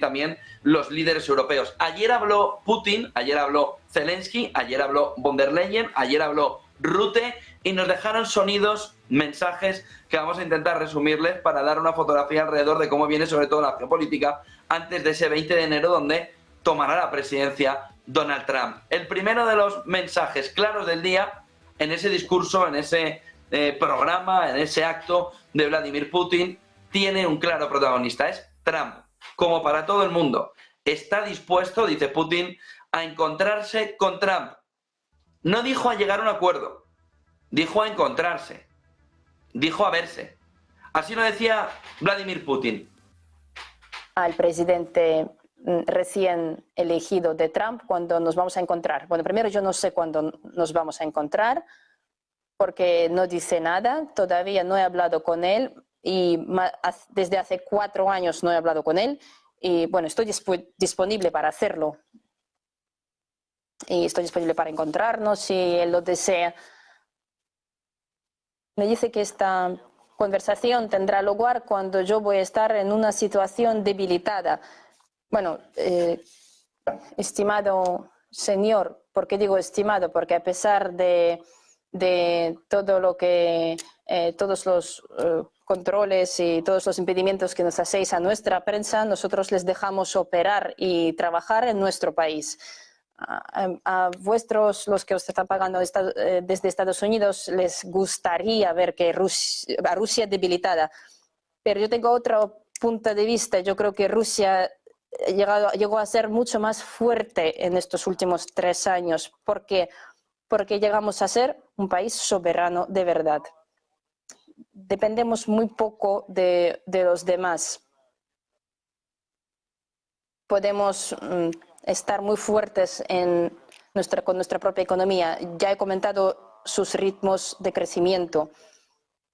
también los líderes europeos. Ayer habló Putin, ayer habló Zelensky, ayer habló von der Leyen, ayer habló Rutte y nos dejaron sonidos, mensajes que vamos a intentar resumirles para dar una fotografía alrededor de cómo viene sobre todo la geopolítica antes de ese 20 de enero donde tomará la presidencia Donald Trump. El primero de los mensajes claros del día en ese discurso, en ese programa, en ese acto de Vladimir Putin, tiene un claro protagonista, es Trump. Como para todo el mundo, está dispuesto, dice Putin, a encontrarse con Trump. No dijo a llegar a un acuerdo, dijo a encontrarse, dijo a verse. Así lo decía Vladimir Putin. Al presidente recién elegido de Trump, cuando nos vamos a encontrar. Bueno, primero yo no sé cuándo nos vamos a encontrar, porque no dice nada, todavía no he hablado con él. Y desde hace 4 años no he hablado con él y bueno, estoy disponible para hacerlo y estoy disponible para encontrarnos si él lo desea. Me dice que esta conversación tendrá lugar cuando yo voy a estar en una situación debilitada. Bueno, estimado señor, ¿por qué digo estimado? Porque a pesar de todo lo que, todos los controles y todos los impedimentos que nos hacéis a nuestra prensa, nosotros les dejamos operar y trabajar en nuestro país. A vuestros, los que os están pagando desde Estados Unidos, les gustaría ver que a Rusia debilitada. Pero yo tengo otro punto de vista. Yo creo que Rusia llegó a ser mucho más fuerte en estos últimos 3 años. ¿Por qué? Porque llegamos a ser un país soberano de verdad. Dependemos muy poco de los demás. Podemos estar muy fuertes con nuestra propia economía. Ya he comentado sus ritmos de crecimiento.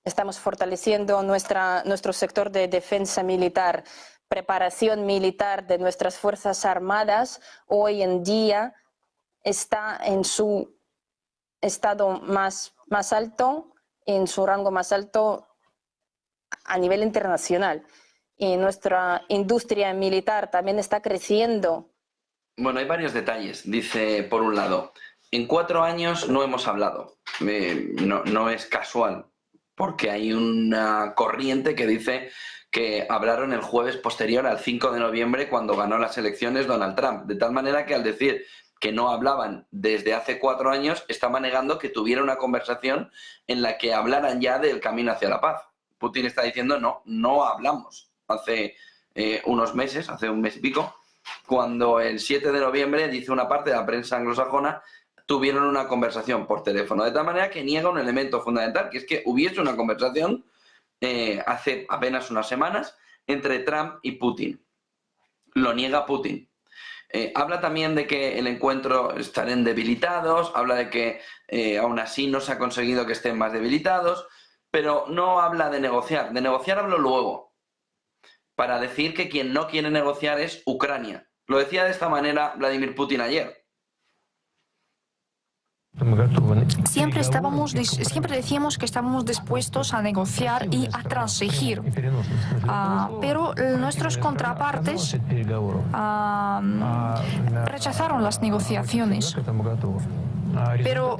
Estamos fortaleciendo nuestro sector de defensa militar, preparación militar de nuestras Fuerzas Armadas. Hoy en día está en su estado más alto, en su rango más alto a nivel internacional. Y nuestra industria militar también está creciendo. Bueno, hay varios detalles. Dice, por un lado, en 4 años no hemos hablado. No es casual, porque hay una corriente que dice que hablaron el jueves posterior al 5 de noviembre cuando ganó las elecciones Donald Trump. De tal manera que al decir que no hablaban desde hace 4 años, estaba negando que tuviera una conversación en la que hablaran ya del camino hacia la paz. Putin está diciendo no hablamos. Hace unos meses, hace un mes y pico, cuando el 7 de noviembre, dice una parte de la prensa anglosajona, tuvieron una conversación por teléfono. De tal manera que niega un elemento fundamental, que es que hubiese una conversación hace apenas unas semanas entre Trump y Putin. Lo niega Putin. Habla también de que el encuentro estarían debilitados, habla de que aún así no se ha conseguido que estén más debilitados, pero no habla de negociar. De negociar hablo luego, para decir que quien no quiere negociar es Ucrania. Lo decía de esta manera Vladimir Putin ayer. Siempre decíamos que estábamos dispuestos a negociar y a transigir, pero nuestros contrapartes rechazaron las negociaciones. Pero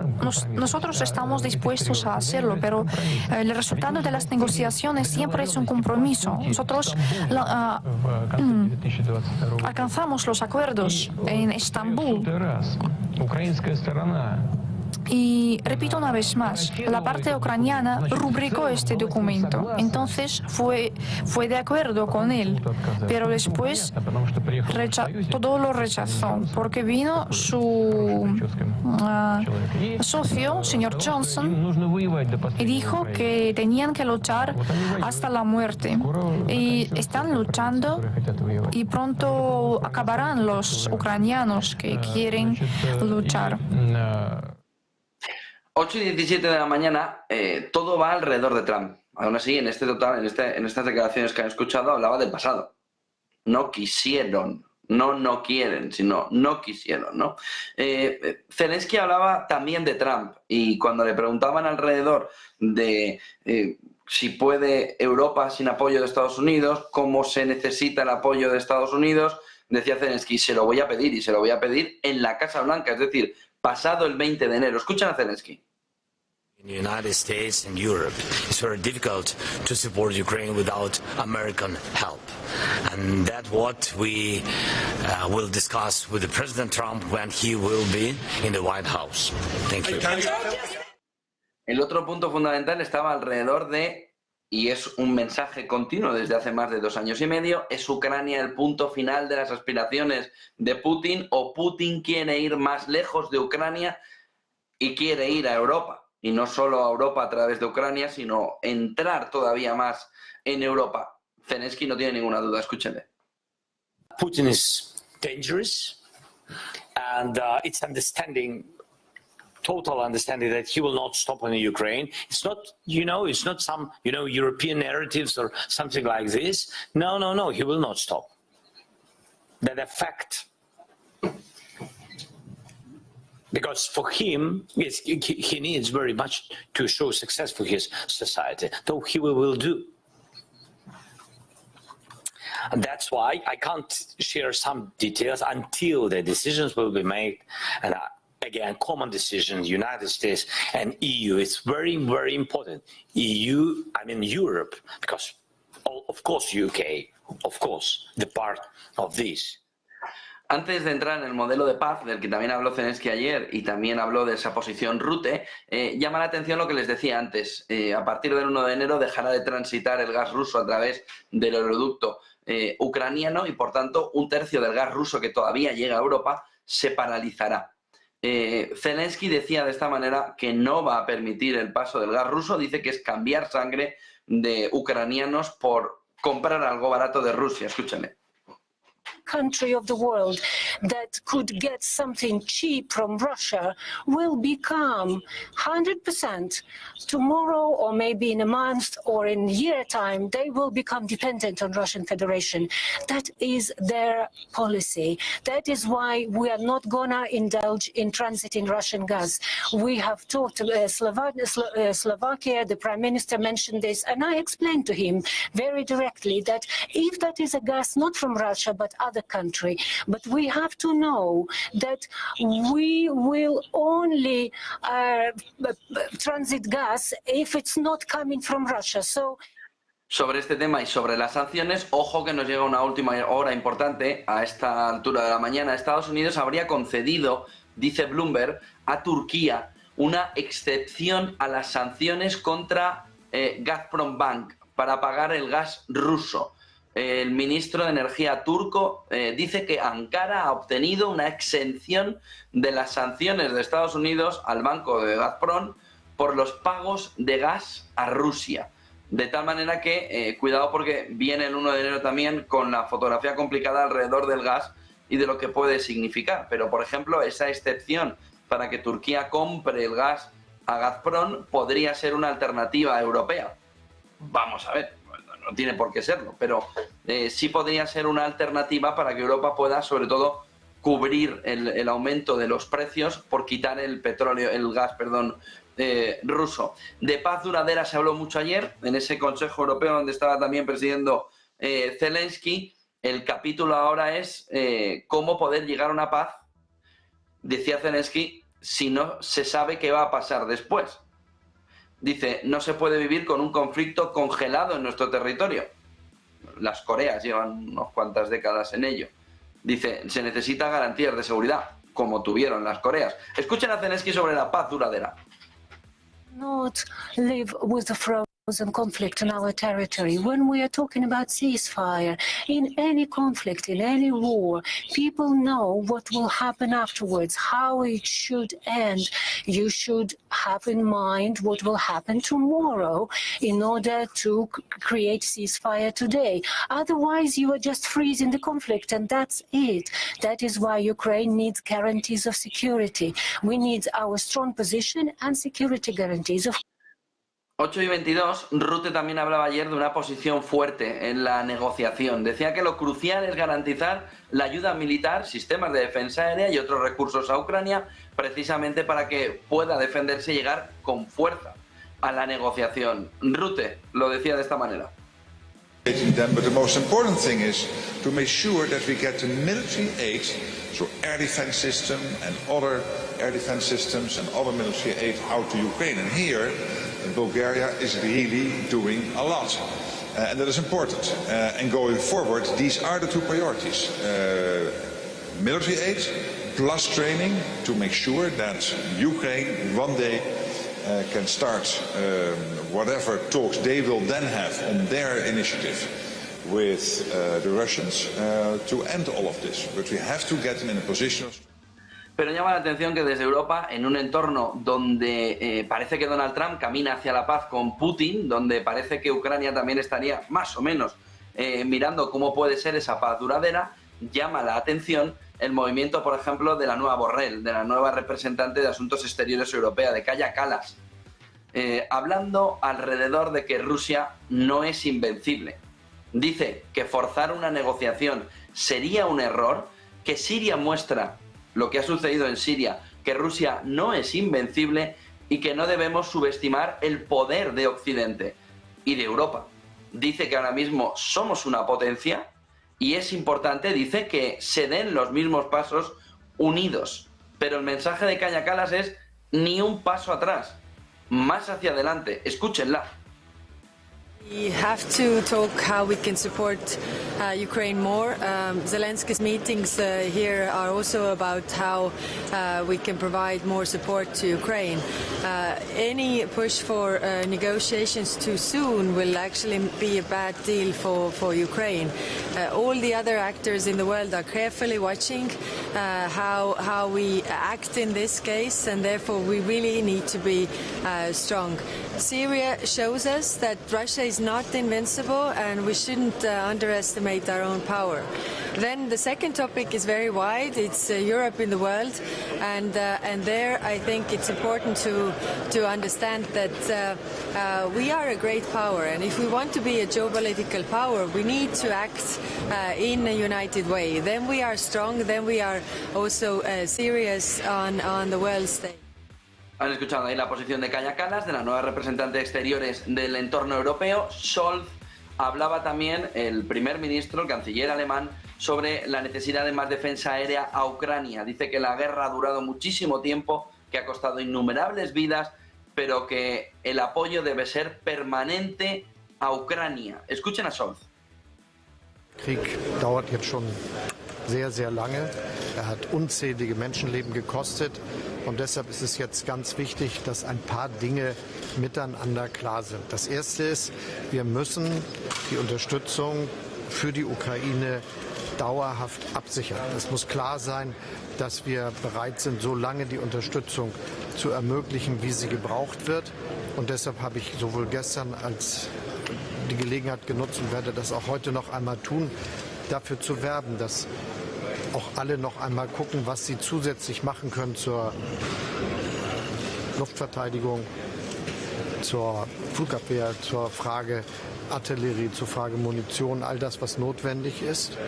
nosotros estamos dispuestos a hacerlo, pero el resultado de las negociaciones siempre es un compromiso. Nosotros alcanzamos los acuerdos en Estambul. Y repito una vez más, la parte ucraniana rubricó este documento, entonces fue de acuerdo con él, pero después todo lo rechazó, porque vino su socio, señor Johnson, y dijo que tenían que luchar hasta la muerte. Y están luchando y pronto acabarán los ucranianos que quieren luchar. 8:17 de la mañana, todo va alrededor de Trump. Aún así, en estas declaraciones que han escuchado, hablaba del pasado. No quisieron No quieren, sino no quisieron, ¿no? Zelensky hablaba también de Trump y cuando le preguntaban alrededor de si puede Europa sin apoyo de Estados Unidos, cómo se necesita el apoyo de Estados Unidos, decía Zelensky, se lo voy a pedir y se lo voy a pedir en la Casa Blanca, es decir, pasado el 20 de enero. Escuchan a Zelensky. In the United States and Europe, it's very difficult to support Ukraine without American help. And that's what we will discuss with the President Trump when he will be in the White House. Thank you. El otro punto fundamental estaba alrededor de, y es un mensaje continuo desde hace más de 2 años y medio, ¿es Ucrania el punto final de las aspiraciones de Putin o Putin quiere ir más lejos de Ucrania y quiere ir a Europa? Y no solo a Europa a través de Ucrania, sino entrar todavía más en Europa. Zelensky no tiene ninguna duda, escúchenle. Putin is dangerous, and it's total understanding that he will not stop in Ukraine. It's not, it's not some, European narratives or something like this. No, he will not stop. That effect. Because for him, yes, he needs very much to show success for his society, though he will do. And that's why I can't share some details until the decisions will be made. And again, common decisions, United States and EU. It's very, very important. EU, I mean Europe, because of course UK, of course, the part of this. Antes de entrar en el modelo de paz, del que también habló Zelensky ayer y también habló de esa posición Rute, llama la atención lo que les decía antes. A partir del 1 de enero dejará de transitar el gas ruso a través del oleoducto ucraniano y, por tanto, 1/3 del gas ruso que todavía llega a Europa se paralizará. Zelensky decía de esta manera que no va a permitir el paso del gas ruso. Dice que es cambiar sangre de ucranianos por comprar algo barato de Rusia. Escúchame. Country of the world that could get something cheap from Russia will become 100% tomorrow, or maybe in a month or in a year time, they will become dependent on Russian Federation. That is their policy. That is why we are not gonna indulge in transiting Russian gas. We have talked to Slovakia, the Prime Minister mentioned this, and I explained to him very directly that if that is a gas not from Russia but other country, but we have to know that we will only transit gas if it's not coming from Russia. So sobre este tema y sobre las sanciones, ojo que nos llega una última hora importante. A esta altura de la mañana, Estados Unidos habría concedido, dice Bloomberg, a Turquía una excepción a las sanciones contra Gazprom Bank para pagar el gas ruso. El ministro de Energía turco dice que Ankara ha obtenido una exención de las sanciones de Estados Unidos al banco de Gazprom por los pagos de gas a Rusia. De tal manera que, cuidado porque viene el 1 de enero también con la fotografía complicada alrededor del gas y de lo que puede significar. Pero, por ejemplo, esa excepción para que Turquía compre el gas a Gazprom podría ser una alternativa europea. Vamos a ver. No tiene por qué serlo, pero sí podría ser una alternativa para que Europa pueda, sobre todo, cubrir el aumento de los precios por quitar el gas ruso. De paz duradera se habló mucho ayer, en ese Consejo Europeo donde estaba también presidiendo Zelensky. El capítulo ahora es cómo poder llegar a una paz, decía Zelensky, si no se sabe qué va a pasar después. Dice, no se puede vivir con un conflicto congelado en nuestro territorio. Las Coreas llevan unas cuantas décadas en ello. Dice, se necesitan garantías de seguridad, como tuvieron las Coreas. Escuchen a Zelensky sobre la paz duradera. Not live with the frozen conflict in our territory. When we are talking about ceasefire, in any conflict, in any war, people know what will happen afterwards, how it should end. You should have in mind what will happen tomorrow in order to create ceasefire today. Otherwise, you are just freezing the conflict, and that's it. That is why Ukraine needs guarantees of security. We need our strong position and security guarantees. 8:22, Rutte también hablaba ayer de una posición fuerte en la negociación. Decía que lo crucial es garantizar la ayuda militar, sistemas de defensa aérea y otros recursos a Ucrania, precisamente para que pueda defenderse y llegar con fuerza a la negociación. Rutte lo decía de esta manera. But the most important thing is to make sure that we get the military aid, so air defense system and other air defense systems and other military aid out to Ukraine. And here, Bulgaria is really doing a lot. And that is important. And going forward, these are the two priorities. Military aid plus training to make sure that Ukraine one day can start whatever talks they will then have on their initiative with the Russians to end all of this. But we have to get them in a position of... Pero llama la atención que desde Europa, en un entorno donde parece que Donald Trump camina hacia la paz con Putin, donde parece que Ucrania también estaría más o menos mirando cómo puede ser esa paz duradera, llama la atención el movimiento, por ejemplo, de la nueva Borrell, de la nueva representante de Asuntos Exteriores Europea, de Kaja Kallas, hablando alrededor de que Rusia no es invencible. Dice que forzar una negociación sería un error, que Siria muestra lo que ha sucedido en Siria, que Rusia no es invencible y que no debemos subestimar el poder de Occidente y de Europa. Dice que ahora mismo somos una potencia y es importante, dice, que se den los mismos pasos unidos. Pero el mensaje de Kaja Kallas es ni un paso atrás, más hacia adelante. Escúchenla. We have to talk how we can support Ukraine more. Zelensky's meetings here are also about how we can provide more support to Ukraine. Any push for negotiations too soon will actually be a bad deal for Ukraine. All the other actors in the world are carefully watching how we act in this case, and therefore we really need to be strong. Syria shows us that Russia is not invincible, and we shouldn't underestimate our own power. Then the second topic is very wide. It's Europe in the world, and there I think it's important to understand that we are a great power, and if we want to be a geopolitical power, we need to act in a united way. Then we are strong. Then we are also serious on the world stage. Han escuchado ahí la posición de Kaja Kallas, de la nueva representante de Exteriores del entorno europeo. Scholz hablaba también, el primer ministro, el canciller alemán, sobre la necesidad de más defensa aérea a Ucrania. Dice que la guerra ha durado muchísimo tiempo, que ha costado innumerables vidas, pero que el apoyo debe ser permanente a Ucrania. Escuchen a Scholz. Krieg dauert jetzt schon sehr, sehr lange. Hat unzählige Menschenleben gekostet. Und deshalb ist es jetzt ganz wichtig, dass ein paar Dinge miteinander klar sind. Das Erste ist, wir müssen die Unterstützung für die Ukraine dauerhaft absichern. Es muss klar sein, dass wir bereit sind, so lange die Unterstützung zu ermöglichen, wie sie gebraucht wird. Und deshalb habe ich sowohl gestern als die Gelegenheit genutzt und werde das auch heute noch einmal tun, dafür zu werben, dass auch alle noch einmal gucken, was sie zusätzlich machen können zur Luftverteidigung, zur Flugabwehr, zur Frage Artillerie, zur Frage Munition, all das, was notwendig ist,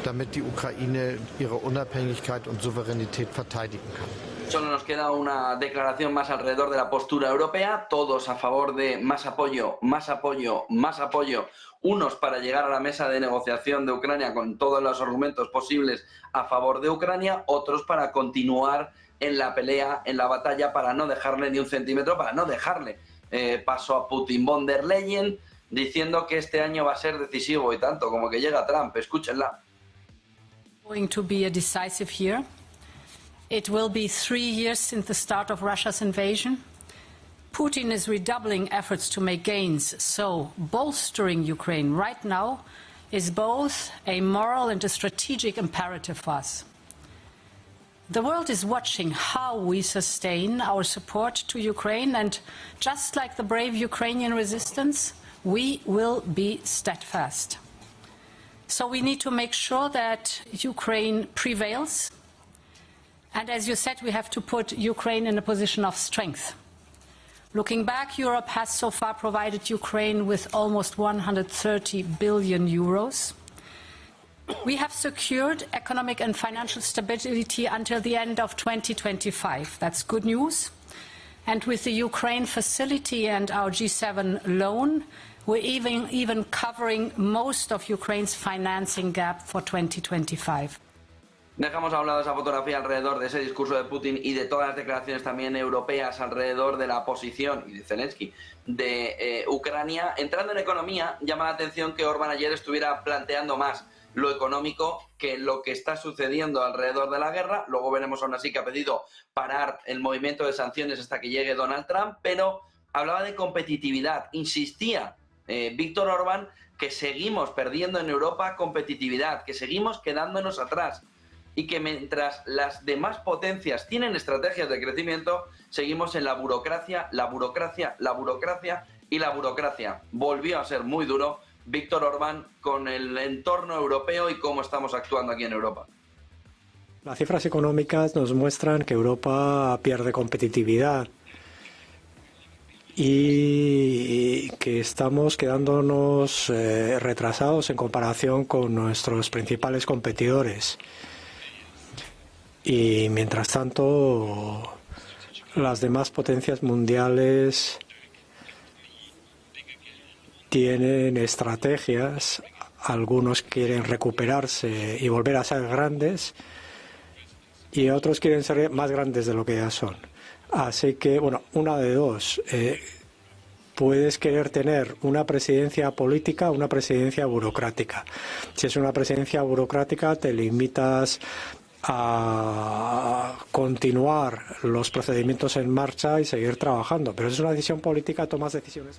damit die Ukraine ihre Unabhängigkeit und Souveränität verteidigen kann. Solo nos queda una declaración más alrededor de la postura europea, todos a favor de más apoyo, más apoyo, más apoyo, unos para llegar a la mesa de negociación de Ucrania con todos los argumentos posibles a favor de Ucrania, otros para continuar en la pelea, en la batalla, para no dejarle ni un centímetro, para no dejarle paso a Putin. Von der Leyen diciendo que este año va a ser decisivo y tanto como que llega Trump. Escúchenla. Going to be a decisive year. It will be 3 years since the start of Russia's invasion. Putin is redoubling efforts to make gains, so bolstering Ukraine right now is both a moral and a strategic imperative for us. The world is watching how we sustain our support to Ukraine, and just like the brave Ukrainian resistance, we will be steadfast. So we need to make sure that Ukraine prevails. And as you said, we have to put Ukraine in a position of strength. Looking back, Europe has so far provided Ukraine with almost 130 billion euros. We have secured economic and financial stability until the end of 2025. That's good news. And with the Ukraine facility and our G7 loan, we're even covering most of Ukraine's financing gap for 2025. Dejamos a un lado esa fotografía alrededor de ese discurso de Putin y de todas las declaraciones también europeas alrededor de la posición, y de Zelensky, de Ucrania. Entrando en economía, llama la atención que Orbán ayer estuviera planteando más lo económico que lo que está sucediendo alrededor de la guerra. Luego veremos aún así que ha pedido parar el movimiento de sanciones hasta que llegue Donald Trump, pero hablaba de competitividad. Insistía Víctor Orbán que seguimos perdiendo en Europa competitividad, que seguimos quedándonos atrás y que mientras las demás potencias tienen estrategias de crecimiento, seguimos en la burocracia, la burocracia, la burocracia y la burocracia. Volvió a ser muy duro Víctor Orbán con el entorno europeo y cómo estamos actuando aquí en Europa. Las cifras económicas nos muestran que Europa pierde competitividad y que estamos quedándonos retrasados en comparación con nuestros principales competidores. Y mientras tanto, las demás potencias mundiales tienen estrategias, algunos quieren recuperarse y volver a ser grandes y otros quieren ser más grandes de lo que ya son. Así que, bueno, una de dos. Puedes querer tener una presidencia política o una presidencia burocrática. Si es una presidencia burocrática, te limitas a continuar los procedimientos en marcha y seguir trabajando. Pero si es una decisión política, tomas decisiones.